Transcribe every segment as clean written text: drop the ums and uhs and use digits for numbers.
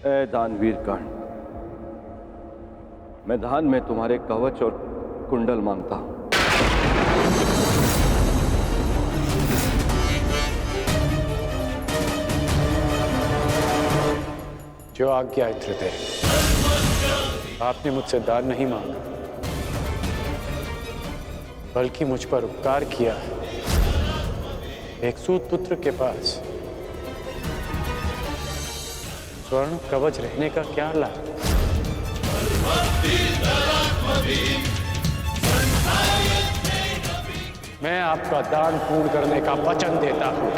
ए दानवीर कर्ण, मैं दान में तुम्हारे कवच और कुंडल मांगता हूं। जो आज्ञा है त्रिदेव, आपने मुझसे दान नहीं मांगा, बल्कि मुझ पर उपकार किया है। एक सूत पुत्र के पास स्वर्ण कवच रहने का क्या लाभ? मैं आपका दान पूर्ण करने का वचन देता हूं।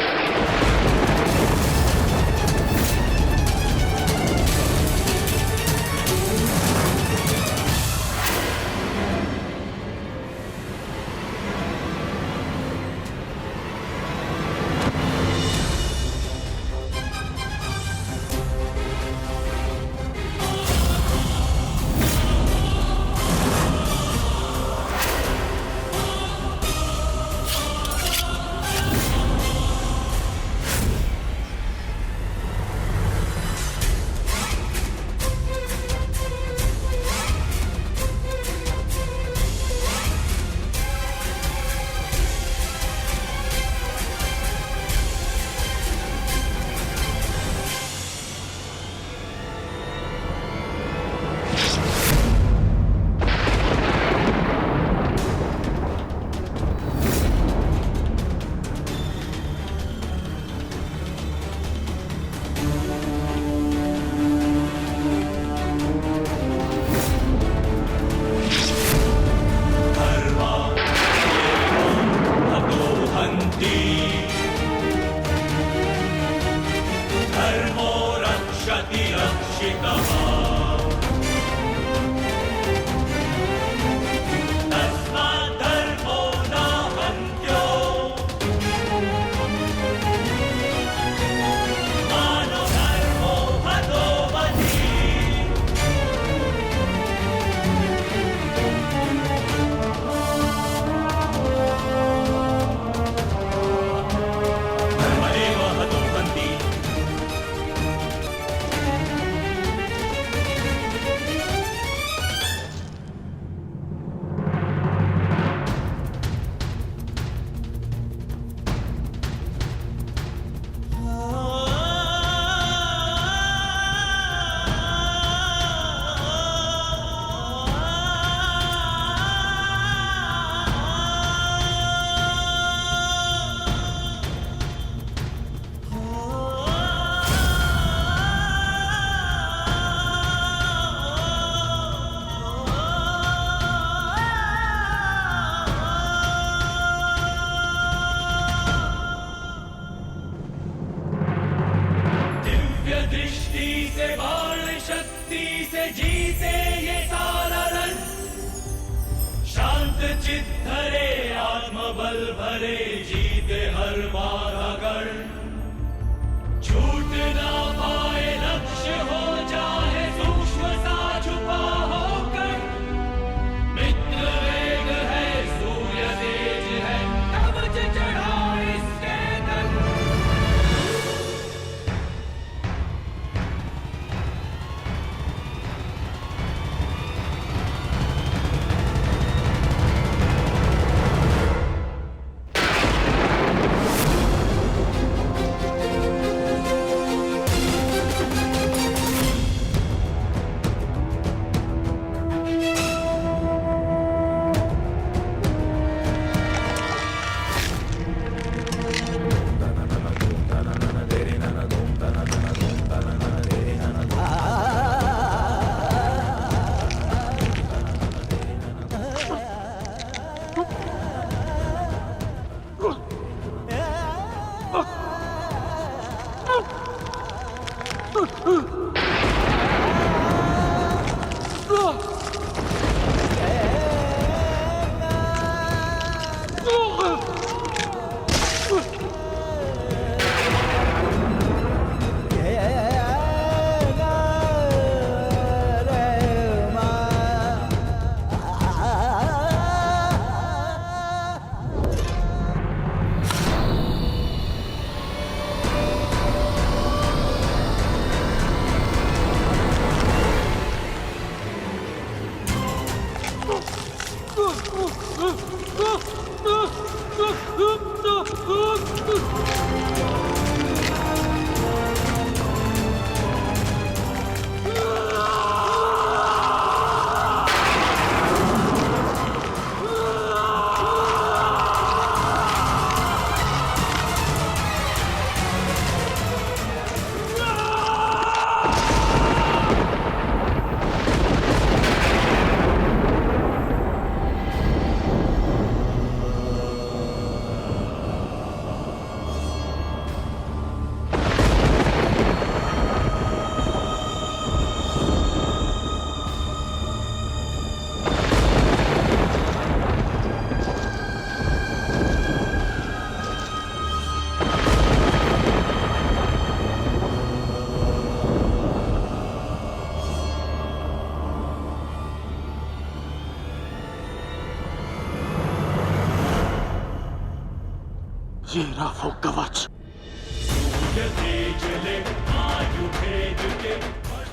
ये रहा वो कवच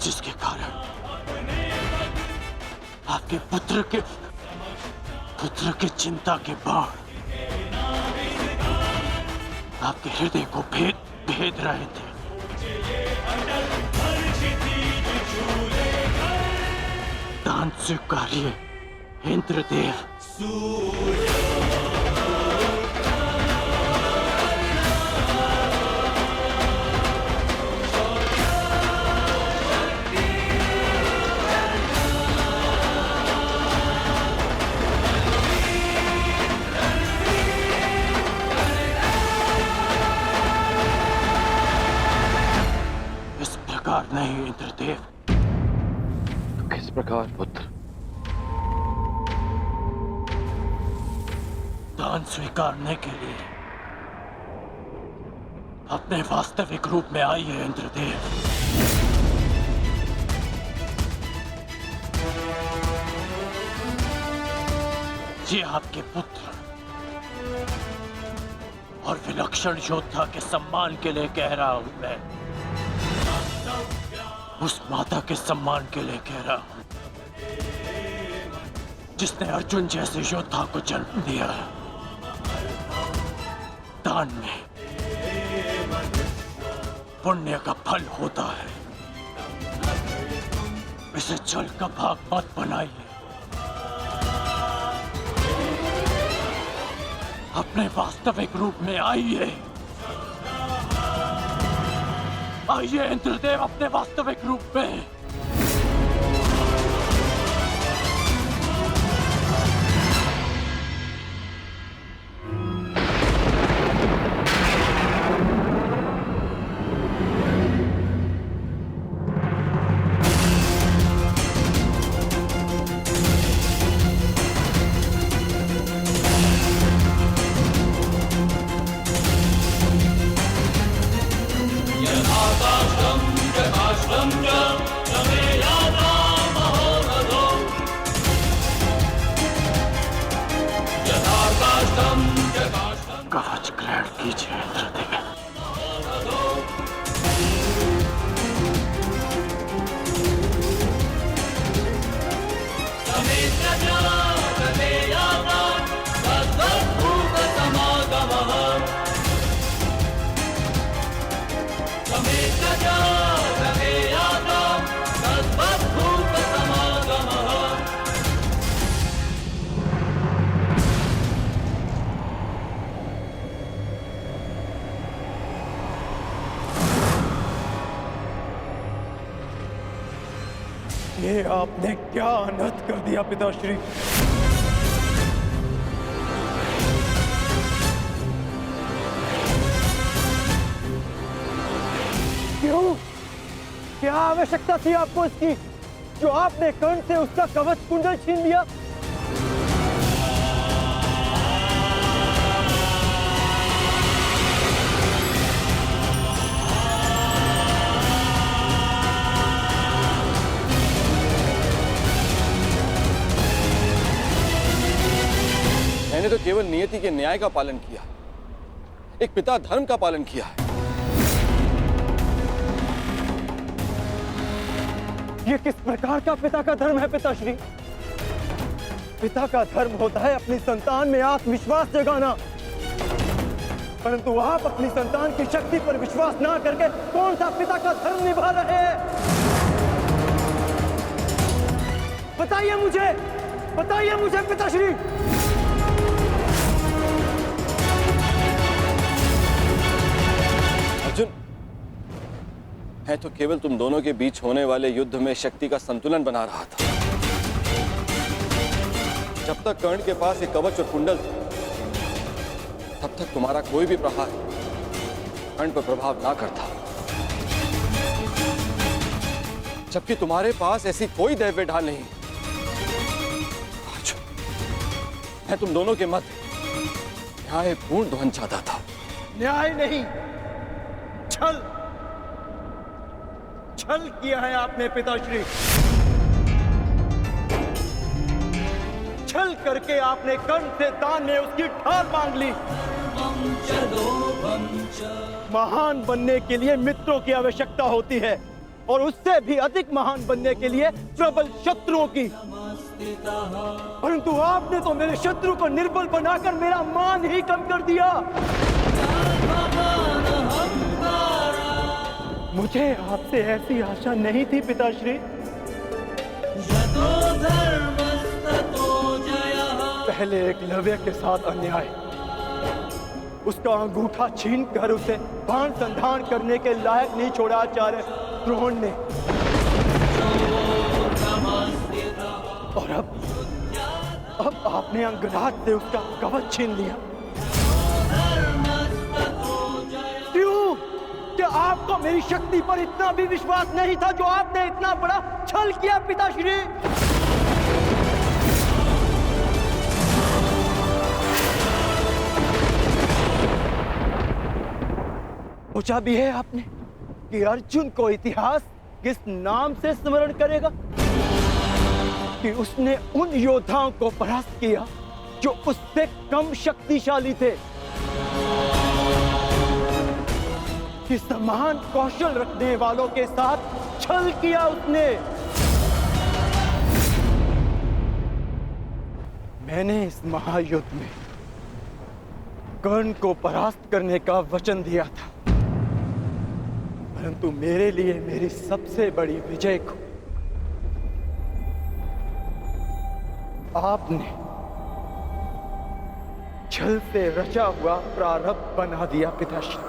जिसके कारण आपके पुत्र के चिंता के बाण आपके हृदय को भेद रहे थे। दान स्वीकारिए इंद्रदेव। इस प्रकार नहीं इंद्रदेव। तो किस प्रकार पुत्र? दान स्वीकारने के लिए अपने वास्तविक रूप में आइए इंद्रदेव। ये आपके पुत्र और विलक्षण योद्धा के सम्मान के लिए कह रहा हूं मैं। उस माता के सम्मान के लिए कह रहा हूं जिसने अर्जुन जैसे योद्धा को जन्म दिया। दान में पुण्य का फल होता है। इसे जल का भाग मत बनाइए। अपने वास्तविक रूप में आइए। आइए इंद्रदेव अपने वास्तविक रूप में। कवच ग्रहण कीजिए इंद्रदेव। ये आपने क्या अनर्थ कर दिया पिताश्री। क्यों? क्या आवश्यकता थी आपको इसकी, जो आपने कर्ण से उसका कवच कुंडल छीन लिया? मैंने तो केवल नियति के न्याय का पालन किया, एक पिता धर्म का पालन किया है। ये किस प्रकार का पिता का धर्म है पिताश्री? पिता का धर्म होता है अपनी संतान में आत्मविश्वास जगाना, परंतु आप अपनी संतान की शक्ति पर विश्वास ना करके कौन सा पिता का धर्म निभा रहे हैं? बताइए मुझे पिताश्री। अर्जुन, मैं तो केवल तुम दोनों के बीच होने वाले युद्ध में शक्ति का संतुलन बना रहा था। जब तक कर्ण के पास एक कवच और कुंडल थे, तब तक तुम्हारा कोई भी प्रहार कर्ण पर प्रभाव ना करता। जबकि तुम्हारे पास ऐसी कोई दैव्य ढाल नहीं। अर्जुन, मैं तुम दोनों के मध्य न्यायपूर्ण ध्वनि चाहता था। न्याय नहीं, छल किया है आपने पिताश्री। छल करके आपने कर्ण से दान में उसकी ढाल मांग ली। महान बनने के लिए मित्रों की आवश्यकता होती है और उससे भी अधिक महान बनने के लिए प्रबल शत्रुओं की। परंतु आपने तो मेरे शत्रु को निर्बल बनाकर मेरा मान ही कम कर दिया। मुझे आपसे ऐसी आशा नहीं थी पिताश्री। पहले एकलव्य के साथ अन्याय, उसका अंगूठा छीनकर उसे बाण संधान करने के लायक नहीं छोड़ा आचार्य द्रोण ने, और अब आपने अंगराज से उसका कवच छीन लिया। क्यों? क्या आपको मेरी शक्ति पर इतना भी विश्वास नहीं था जो आपने इतना बड़ा छल किया पिताश्री? पूछा भी है आपने कि अर्जुन को इतिहास किस नाम से स्मरण करेगा? कि उसने उन योद्धाओं को परास्त किया जो उससे कम शक्तिशाली थे, कि समान कौशल रखने वालों के साथ छल किया उसने। मैंने इस महायुद्ध में कर्ण को परास्त करने का वचन दिया था, परंतु मेरे लिए मेरी सबसे बड़ी विजय को आपने छल से रचा हुआ प्रारब्ध बना दिया पिताश्री।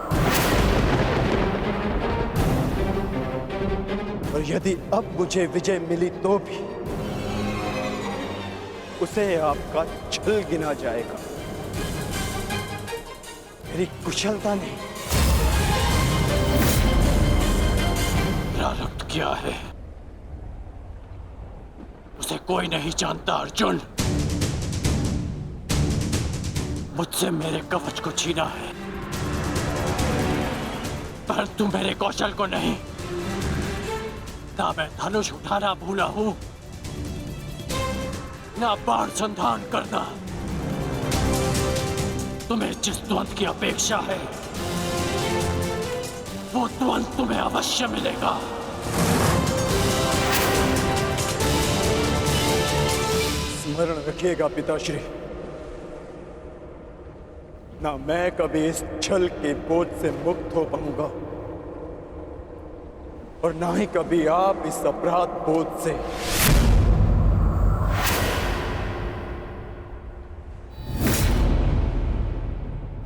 और यदि अब मुझे विजय मिली तो भी उसे आपका छल गिना जाएगा, मेरी कुशलता नहीं। प्रारब्ध क्या है उसे कोई नहीं जानता अर्जुन। मुझसे मेरे कवच को छीना है, परंतु मेरे कौशल को नहीं। ना मैं धनुष उठाना भूला हूं, ना बाण संधान करना। तुम्हें जिस द्वंद की अपेक्षा है वो द्वंद तुम्हें अवश्य मिलेगा। स्मरण रखिएगा पिताश्री, ना मैं कभी इस छल के बोझ से मुक्त हो पाऊंगा और ना ही कभी आप इस अपराध बोझ से।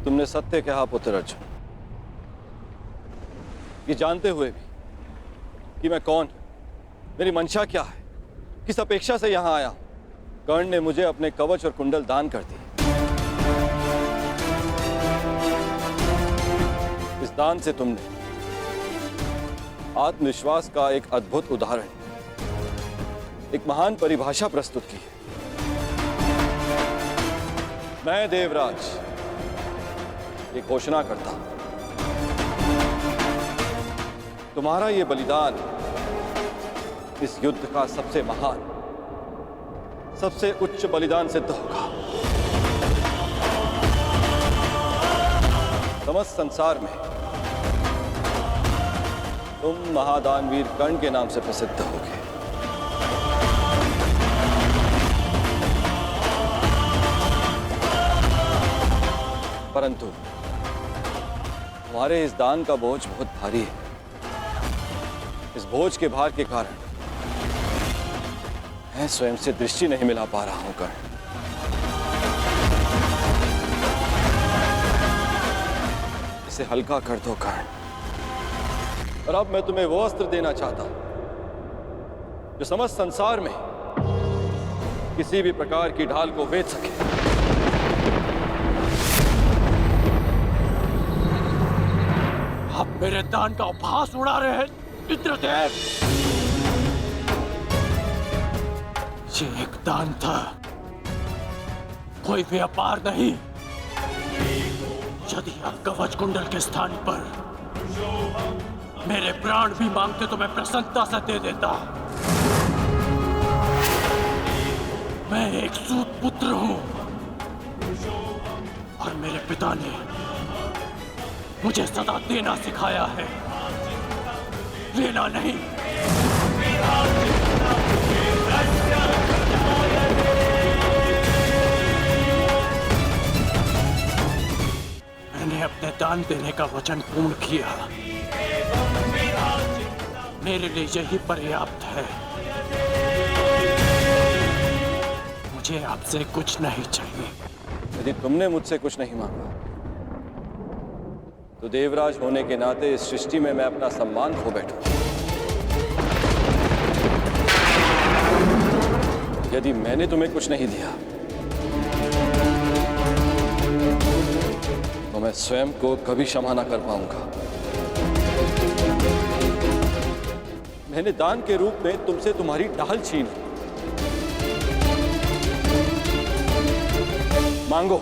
तुमने सत्य कहा पुत्र अर्जुन। ये जानते हुए भी कि मैं कौन, मेरी मंशा क्या है, किस अपेक्षा से यहां आया हूं, कर्ण ने मुझे अपने कवच और कुंडल दान कर दिए। इस दान से तुमने आत्मविश्वास का एक अद्भुत उदाहरण, एक महान परिभाषा प्रस्तुत की है। मैं देवराज ये घोषणा करता हूं, तुम्हारा ये बलिदान इस युद्ध का सबसे महान, सबसे उच्च बलिदान सिद्ध होगा। समस्त संसार में तुम महादानवीर कर्ण के नाम से प्रसिद्ध होगे। परंतु तुम्हारे इस दान का बोझ बहुत भारी है। इस बोझ के भार के कारण मैं स्वयं से दृष्टि नहीं मिला पा रहा हूं कर्ण। इसे हल्का कर दो कर्ण। और अब मैं तुम्हें वो अस्त्र देना चाहता हूं जो समस्त संसार में किसी भी प्रकार की ढाल को वेध सके। आप मेरे दान का उपहास उड़ा रहे हैं इंद्रदेव। ये एक दान था, कोई व्यापार नहीं। यदि आप कवच कुंडल के स्थान पर मेरे प्राण भी मांगते तो मैं प्रसन्नता से दे देता। मैं एक सूत पुत्र हूं और मेरे पिता ने मुझे सदा देना सिखाया है, लेना नहीं। मैंने अपने दान देने का वचन पूर्ण किया। मेरे लिए यही पर्याप्त है। मुझे आपसे कुछ नहीं चाहिए। यदि तुमने मुझसे कुछ नहीं मांगा तो देवराज होने के नाते इस सृष्टि में मैं अपना सम्मान खो बैठूं। यदि मैंने तुम्हें कुछ नहीं दिया तो मैं स्वयं को कभी क्षमा ना कर पाऊंगा। मैंने दान के रूप में तुमसे तुम्हारी ढाल छीनी। मांगो,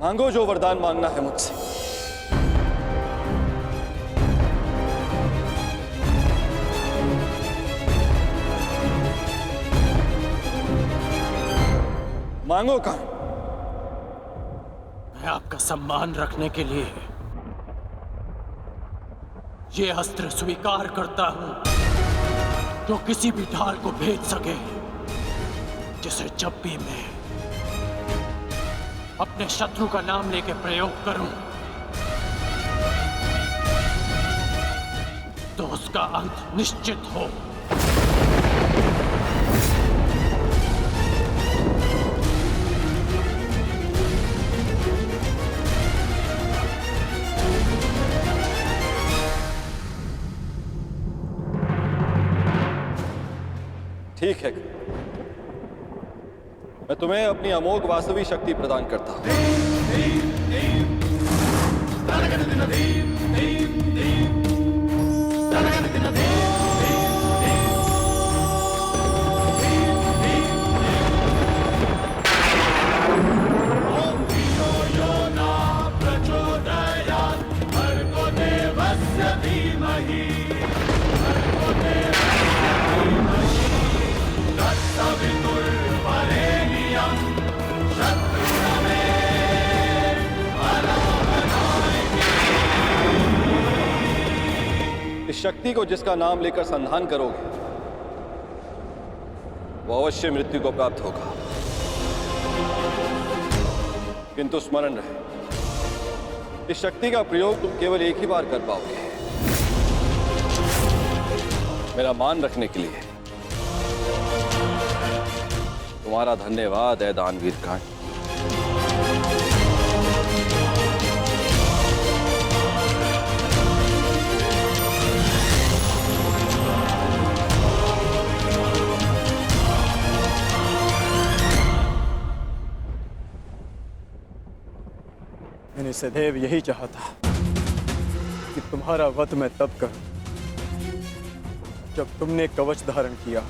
मांगो जो वरदान मांगना है मुझसे। मांगो कर्ण। मैं आपका सम्मान रखने के लिए ये अस्त्र स्वीकार करता हूं, जो किसी भी ढाल को भेद सके, जिसे जब भी मैं अपने शत्रु का नाम लेके प्रयोग करूं तो उसका अंत निश्चित हो। ठीक है, मैं तुम्हें अपनी अमोघ वास्तविक शक्ति प्रदान करता हूं। इस शक्ति को जिसका नाम लेकर संधान करोगे वो अवश्य मृत्यु को प्राप्त होगा, किंतु स्मरण रहे, इस शक्ति का प्रयोग तुम केवल एक ही बार कर पाओगे, मेरा मान रखने के लिए। तुम्हारा धन्यवाद है दानवीर कर्ण। मैंने सदैव यही चाहा था कि तुम्हारा वध मैं तब करूं जब तुमने कवच धारण किया।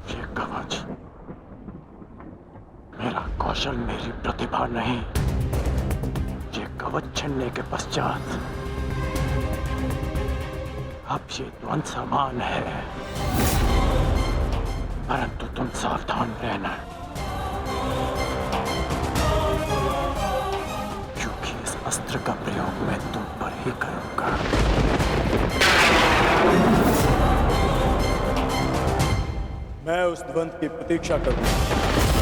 ये कवच मेरा कौशल, मेरी प्रतिभा नहीं। ये कवच छिनने के पश्चात अब ये द्वंद समान है, परंतु तुम सावधान रहना, क्योंकि इस अस्त्र का प्रयोग मैं तुम पर ही करूंगा। मैं उस द्वंद की प्रतीक्षा करूंगा।